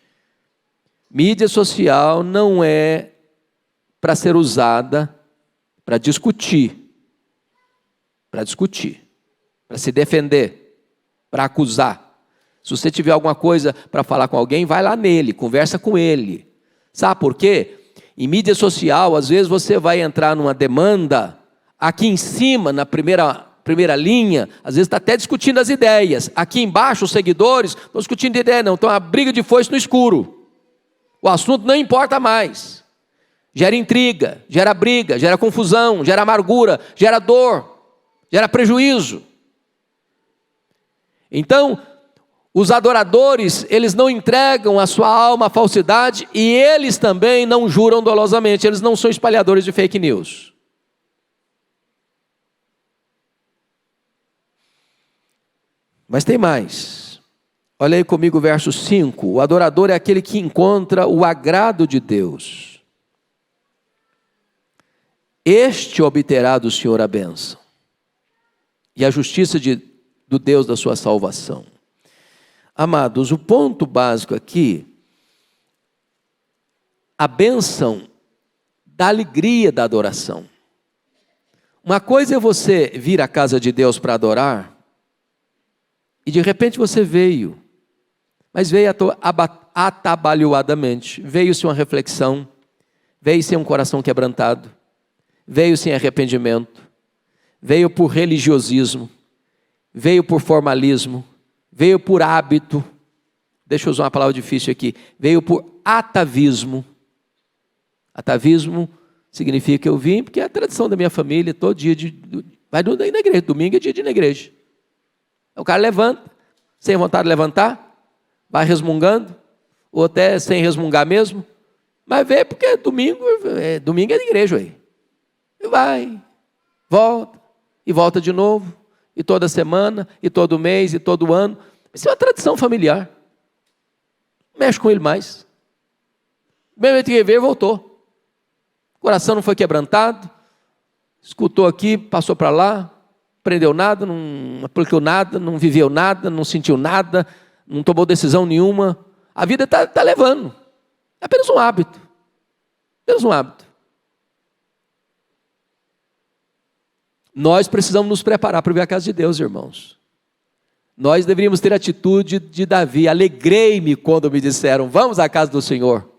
Mídia social não é para ser usada para discutir, para se defender, para acusar. Se você tiver alguma coisa para falar com alguém, vai lá nele, conversa com ele. Sabe por quê? Em mídia social, às vezes você vai entrar numa demanda, aqui em cima, na primeira linha, às vezes está até discutindo as ideias. Aqui embaixo, os seguidores estão discutindo ideia, não. Então, a briga de foice no escuro. O assunto não importa mais. Gera intriga, gera briga, gera confusão, gera amargura, gera dor, gera prejuízo. Então, os adoradores, eles não entregam a sua alma à falsidade e eles também não juram dolosamente, eles não são espalhadores de fake news. Mas tem mais. Olha aí comigo o verso 5. O adorador é aquele que encontra o agrado de Deus. Este obterá do Senhor a bênção e a justiça do Deus da sua salvação. Amados, o ponto básico aqui, a bênção da alegria da adoração. Uma coisa é você vir à casa de Deus para adorar, e de repente você veio, mas veio atabalhoadamente, veio sem uma reflexão, veio sem um coração quebrantado, veio sem arrependimento, veio por religiosismo, veio por formalismo, veio por hábito, deixa eu usar uma palavra difícil aqui, veio por atavismo. Atavismo significa que eu vim, porque é a tradição da minha família, todo dia, vai na igreja, domingo é dia de ir na igreja. O cara levanta, sem vontade de levantar, vai resmungando, ou até sem resmungar mesmo, mas vem porque domingo é de igreja aí. E vai, e volta de novo, e toda semana, e todo mês, e todo ano. Isso é uma tradição familiar. Não mexe com ele mais. Mesmo que veio, voltou. O coração não foi quebrantado, escutou aqui, passou para lá, aprendeu nada, não aplicou nada, não viveu nada, não sentiu nada, não tomou decisão nenhuma. A vida está levando. É apenas um hábito. Apenas um hábito. Nós precisamos nos preparar para vir à casa de Deus, irmãos. Nós deveríamos ter a atitude de Davi. Alegrei-me quando me disseram, vamos à casa do Senhor.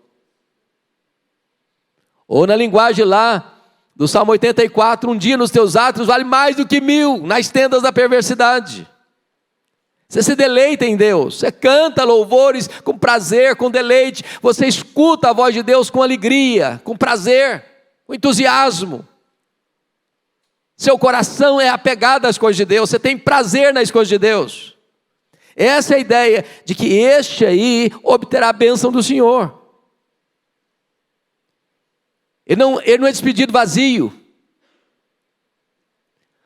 Ou na linguagem lá, do Salmo 84, um dia nos teus átrios vale mais do que 1000 nas tendas da perversidade. Você se deleita em Deus, você canta louvores com prazer, com deleite, você escuta a voz de Deus com alegria, com prazer, com entusiasmo. Seu coração é apegado às coisas de Deus, você tem prazer nas coisas de Deus. Essa é a ideia de que este aí obterá a bênção do Senhor. Ele não é despedido vazio.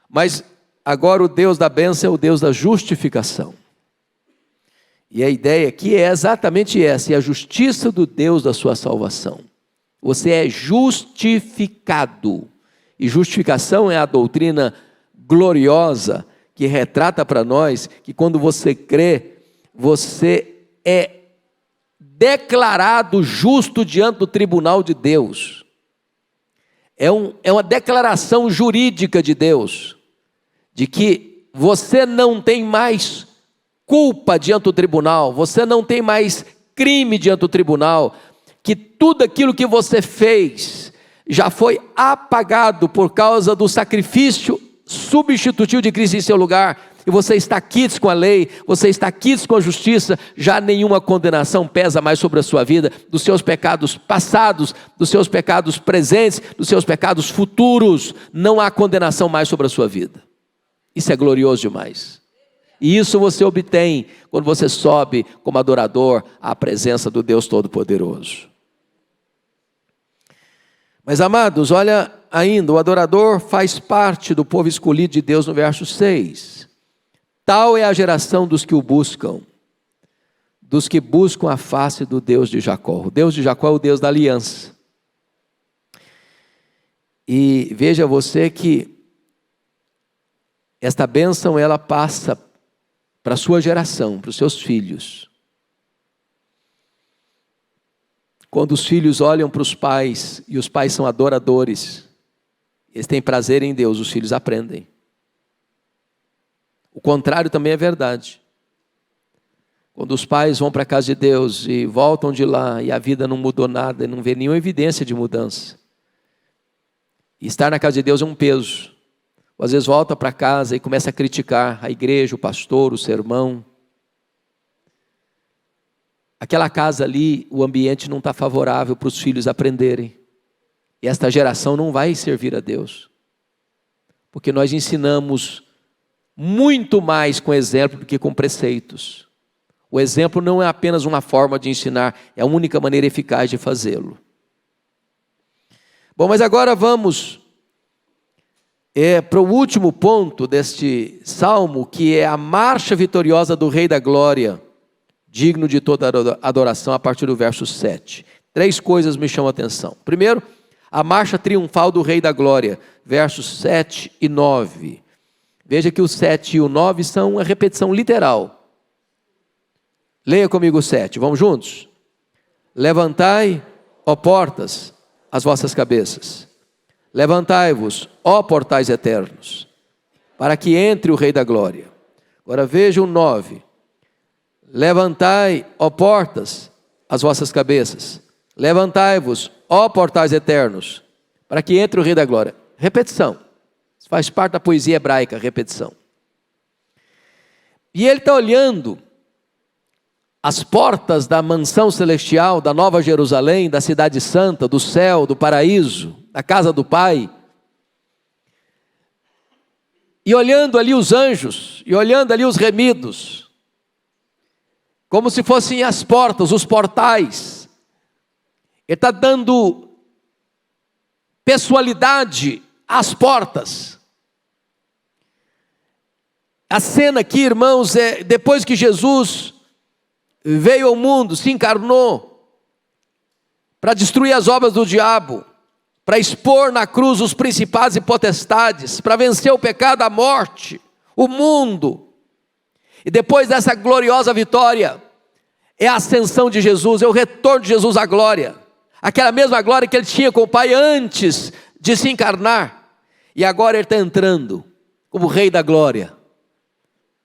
Mas agora o Deus da bênção é o Deus da justificação. E a ideia aqui é exatamente essa, é a justiça do Deus da sua salvação. Você é justificado. E justificação é a doutrina gloriosa que retrata para nós que quando você crê, você é declarado justo diante do tribunal de Deus. É uma declaração jurídica de Deus, de que você não tem mais culpa diante do tribunal, você não tem mais crime diante do tribunal, que tudo aquilo que você fez já foi apagado por causa do sacrifício substitutivo de Cristo em seu lugar, e você está quites com a lei, você está quites com a justiça, já nenhuma condenação pesa mais sobre a sua vida, dos seus pecados passados, dos seus pecados presentes, dos seus pecados futuros, não há condenação mais sobre a sua vida. Isso é glorioso demais. E isso você obtém quando você sobe como adorador à presença do Deus Todo-Poderoso. Mas amados, olha ainda, o adorador faz parte do povo escolhido de Deus no verso 6. Tal é a geração dos que o buscam. dos que buscam a face do Deus de Jacó. O Deus de Jacó é o Deus da aliança. E veja você que esta bênção ela passa para a sua geração, para os seus filhos. Quando os filhos olham para os pais, e os pais são adoradores, eles têm prazer em Deus, os filhos aprendem. O contrário também é verdade. Quando os pais vão para a casa de Deus e voltam de lá e a vida não mudou nada, e não vê nenhuma evidência de mudança. E estar na casa de Deus é um peso. Ou às vezes volta para casa e começa a criticar a igreja, o pastor, o sermão. Aquela casa ali, o ambiente não está favorável para os filhos aprenderem. E esta geração não vai servir a Deus. Porque nós ensinamos muito mais com exemplo do que com preceitos. O exemplo não é apenas uma forma de ensinar, é a única maneira eficaz de fazê-lo. Bom, mas agora vamos para o último ponto deste salmo, que é a marcha vitoriosa do Rei da Glória, digno de toda adoração, a partir do verso 7. 3 coisas me chamam a atenção. Primeiro, a marcha triunfal do Rei da Glória, versos 7 e 9. Veja que o 7 e o 9 são uma repetição literal. Leia comigo o 7, vamos juntos? Levantai, ó portas, as vossas cabeças. Levantai-vos, ó portais eternos, para que entre o Rei da Glória. Agora veja o 9. Levantai, ó portas, as vossas cabeças. Levantai-vos, ó portais eternos, para que entre o Rei da Glória. Repetição. Isso faz parte da poesia hebraica, repetição. E ele está olhando as portas da mansão celestial, da Nova Jerusalém, da cidade santa, do céu, do paraíso, da casa do Pai. E olhando ali os anjos, e olhando ali os remidos, como se fossem as portas, os portais. Ele está dando pessoalidade às portas. A cena aqui, irmãos, é depois que Jesus veio ao mundo, se encarnou, para destruir as obras do diabo, para expor na cruz os principados e potestades, para vencer o pecado, a morte, o mundo. E depois dessa gloriosa vitória, é a ascensão de Jesus, é o retorno de Jesus à glória. Aquela mesma glória que ele tinha com o Pai antes de se encarnar. E agora ele está entrando como Rei da Glória.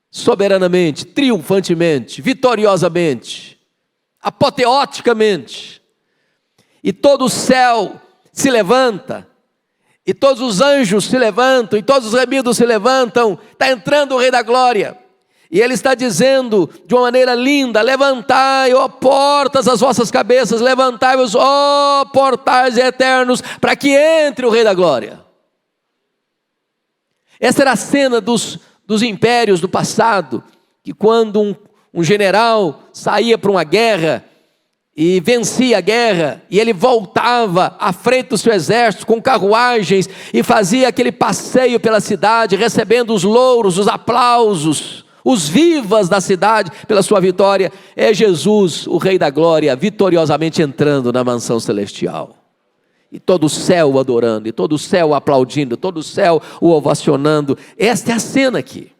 Soberanamente, triunfantemente, vitoriosamente, apoteoticamente. E todo o céu se levanta, e todos os anjos se levantam, e todos os remidos se levantam. Está entrando o Rei da Glória. E ele está dizendo de uma maneira linda: levantai, ó portas, as vossas cabeças, levantai-vos, ó portais eternos, para que entre o Rei da Glória. Essa era a cena dos impérios do passado, que quando um general saía para uma guerra e vencia a guerra, e ele voltava à frente do seu exército com carruagens e fazia aquele passeio pela cidade, recebendo os louros, os aplausos, os vivas da cidade pela sua vitória. É Jesus, o Rei da Glória, vitoriosamente entrando na mansão celestial. E todo o céu o adorando, e todo o céu o aplaudindo, todo o céu o ovacionando. Esta é a cena aqui.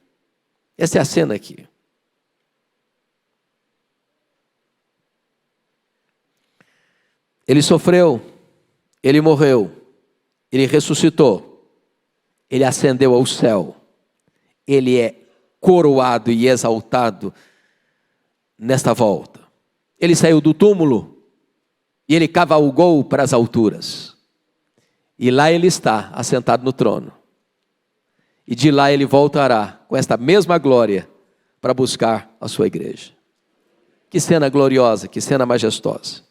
Esta é a cena aqui. Ele sofreu, ele morreu, ele ressuscitou, ele ascendeu ao céu, ele é coroado e exaltado nesta volta. Ele saiu do túmulo e ele cavalgou para as alturas. E lá ele está, assentado no trono. E de lá ele voltará com esta mesma glória para buscar a sua igreja. Que cena gloriosa, que cena majestosa.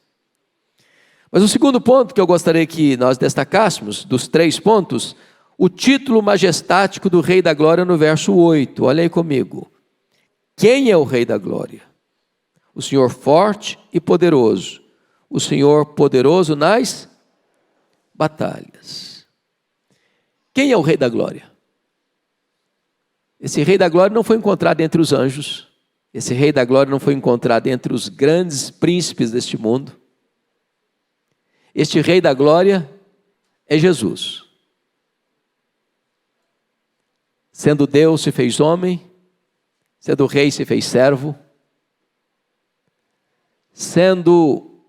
Mas o segundo ponto que eu gostaria que nós destacássemos, dos 3 pontos, o título majestático do Rei da Glória no verso 8. Olha aí comigo. Quem é o Rei da Glória? O Senhor forte e poderoso. O Senhor poderoso nas batalhas. Quem é o Rei da Glória? Esse Rei da Glória não foi encontrado entre os anjos. Esse Rei da Glória não foi encontrado entre os grandes príncipes deste mundo. Este Rei da Glória é Jesus. Sendo Deus, se fez homem. Sendo rei, se fez servo. Sendo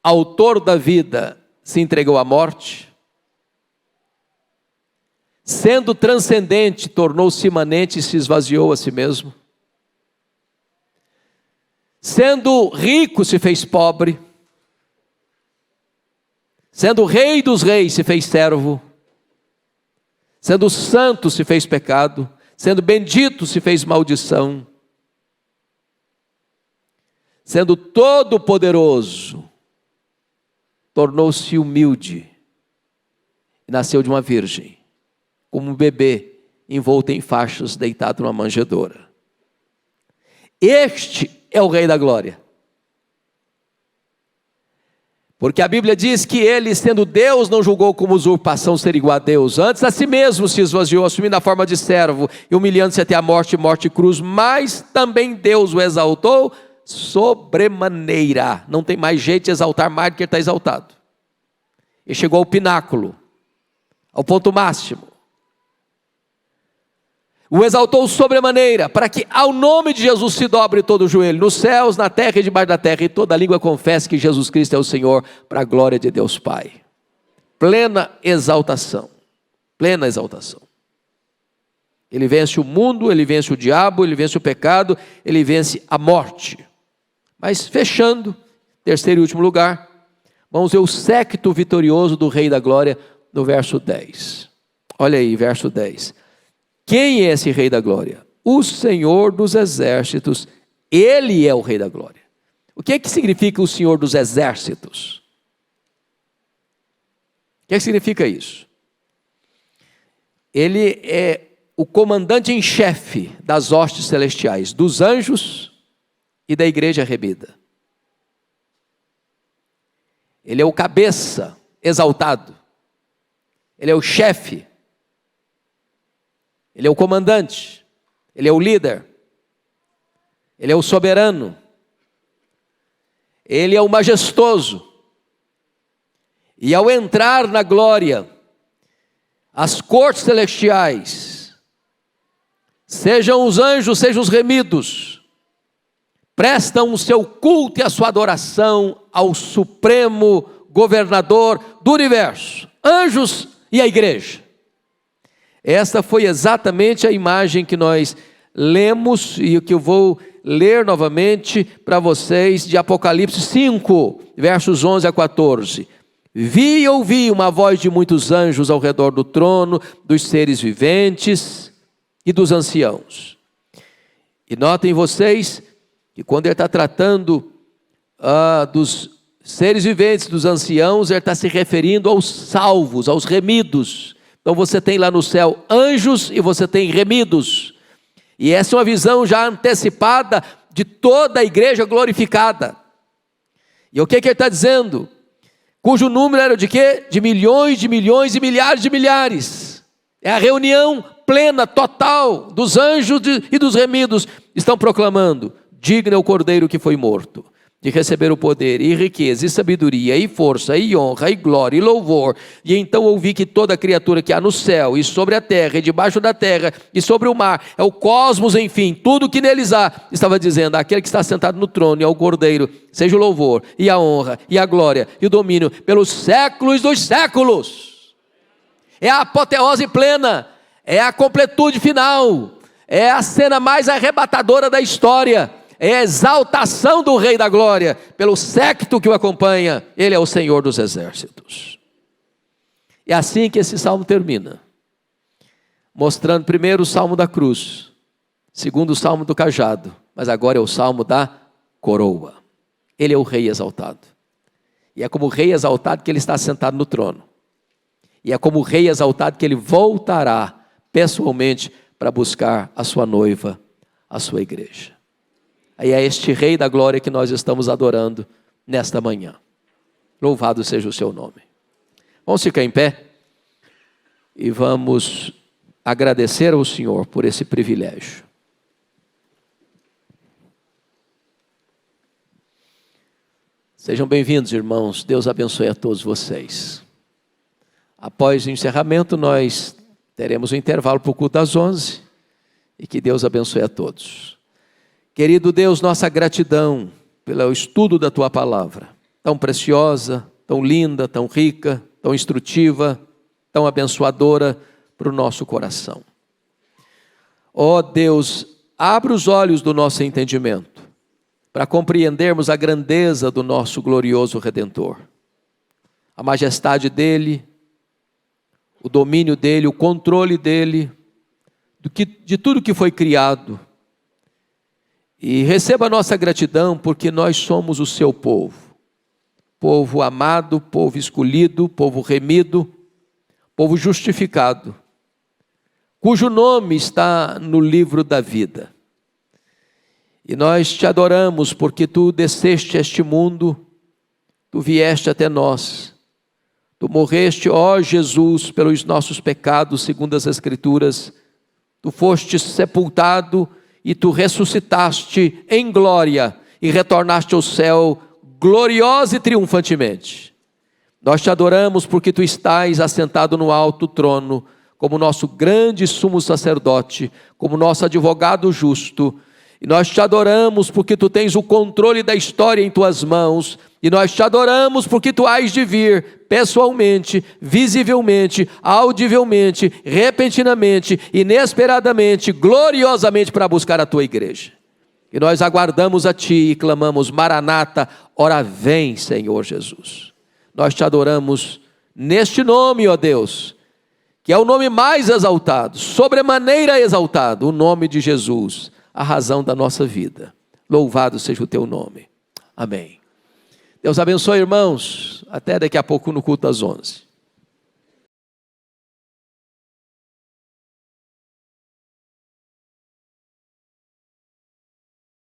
autor da vida, se entregou à morte. Sendo transcendente, tornou-se imanente e se esvaziou a si mesmo. Sendo rico, se fez pobre. Sendo rei dos reis, se fez servo. Sendo santo, se fez pecado. Sendo bendito, se fez maldição. Sendo todo-poderoso, tornou-se humilde. E nasceu de uma virgem, como um bebê envolto em faixas, deitado numa manjedoura. Este é o Rei da Glória. Porque a Bíblia diz que ele, sendo Deus, não julgou como usurpação ser igual a Deus. Antes a si mesmo se esvaziou, assumindo a forma de servo e humilhando-se até a morte e cruz. Mas também Deus o exaltou sobremaneira. Não tem mais jeito de exaltar mais do que ele está exaltado. Ele chegou ao pináculo, ao ponto máximo. O exaltou sobremaneira, para que ao nome de Jesus se dobre todo o joelho, nos céus, na terra e debaixo da terra, e toda língua confesse que Jesus Cristo é o Senhor, para a glória de Deus Pai. Plena exaltação, plena exaltação. Ele vence o mundo, ele vence o diabo, ele vence o pecado, ele vence a morte. Mas fechando, terceiro e último lugar, vamos ver o séquito vitorioso do Rei da Glória, no verso 10. Olha aí, verso 10. Quem é esse Rei da Glória? O Senhor dos Exércitos, Ele é o Rei da Glória. O que é que significa o Senhor dos Exércitos? O que é que significa isso? Ele é o comandante em chefe das hostes celestiais, dos anjos e da igreja remida. Ele é o cabeça exaltado. Ele é o chefe. Ele é o comandante, ele é o líder, ele é o soberano, ele é o majestoso. E ao entrar na glória, as cortes celestiais, sejam os anjos, sejam os remidos, prestam o seu culto e a sua adoração ao supremo governador do universo, anjos e a igreja. Esta foi exatamente a imagem que nós lemos e o que eu vou ler novamente para vocês de Apocalipse 5, versos 11 a 14. Vi e ouvi uma voz de muitos anjos ao redor do trono, dos seres viventes e dos anciãos. E notem vocês que quando ele está tratando dos seres viventes, dos anciãos, ele está se referindo aos salvos, aos remidos. Então você tem lá no céu anjos e você tem remidos. E essa é uma visão já antecipada de toda a igreja glorificada. E o que ele está dizendo? Cujo número era de quê? De milhões e milhares de milhares. É a reunião plena, total, dos anjos e dos remidos. Estão proclamando: digno é o Cordeiro que foi morto de receber o poder, e riqueza, e sabedoria, e força, e honra, e glória, e louvor. E então ouvi que toda criatura que há no céu, e sobre a terra, e debaixo da terra, e sobre o mar, é o cosmos, enfim, tudo que neles há, estava dizendo: aquele que está sentado no trono e ao Cordeiro, seja o louvor, e a honra, e a glória, e o domínio, pelos séculos dos séculos. É a apoteose plena, é a completude final, é a cena mais arrebatadora da história. É a exaltação do Rei da Glória, pelo séquito que o acompanha. Ele é o Senhor dos Exércitos. É assim que esse salmo termina, mostrando primeiro o salmo da cruz, segundo o salmo do cajado, mas agora é o salmo da coroa. Ele é o Rei exaltado. E é como Rei exaltado que ele está sentado no trono. E é como Rei exaltado que ele voltará pessoalmente para buscar a sua noiva, a sua igreja. E é este Rei da Glória que nós estamos adorando nesta manhã. Louvado seja o seu nome. Vamos ficar em pé e vamos agradecer ao Senhor por esse privilégio. Sejam bem-vindos, irmãos. Deus abençoe a todos vocês. Após o encerramento, nós teremos um intervalo para o culto às 11. E que Deus abençoe a todos. Querido Deus, nossa gratidão pelo estudo da Tua palavra. Tão preciosa, tão linda, tão rica, tão instrutiva, tão abençoadora para o nosso coração. Ó Deus, abre os olhos do nosso entendimento, para compreendermos a grandeza do nosso glorioso Redentor, a majestade dEle, o domínio dEle, o controle dEle, de tudo que foi criado. E receba a nossa gratidão, porque nós somos o seu povo, povo amado, povo escolhido, povo remido, povo justificado, cujo nome está no livro da vida. E nós te adoramos porque tu desceste a este mundo, tu vieste até nós, tu morreste, ó Jesus, pelos nossos pecados, segundo as Escrituras, tu foste sepultado e tu ressuscitaste em glória e retornaste ao céu gloriosa e triunfantemente. Nós te adoramos porque tu estás assentado no alto trono, como nosso grande sumo sacerdote, como nosso advogado justo. E nós te adoramos porque tu tens o controle da história em tuas mãos. E nós te adoramos porque tu hás de vir pessoalmente, visivelmente, audivelmente, repentinamente, inesperadamente, gloriosamente para buscar a tua igreja. E nós aguardamos a ti e clamamos: Maranata, ora vem, Senhor Jesus. Nós te adoramos neste nome, ó Deus, que é o nome mais exaltado, sobremaneira exaltado, o nome de Jesus, a razão da nossa vida. Louvado seja o teu nome. Amém. Deus abençoe, irmãos. Até daqui a pouco no culto às 11.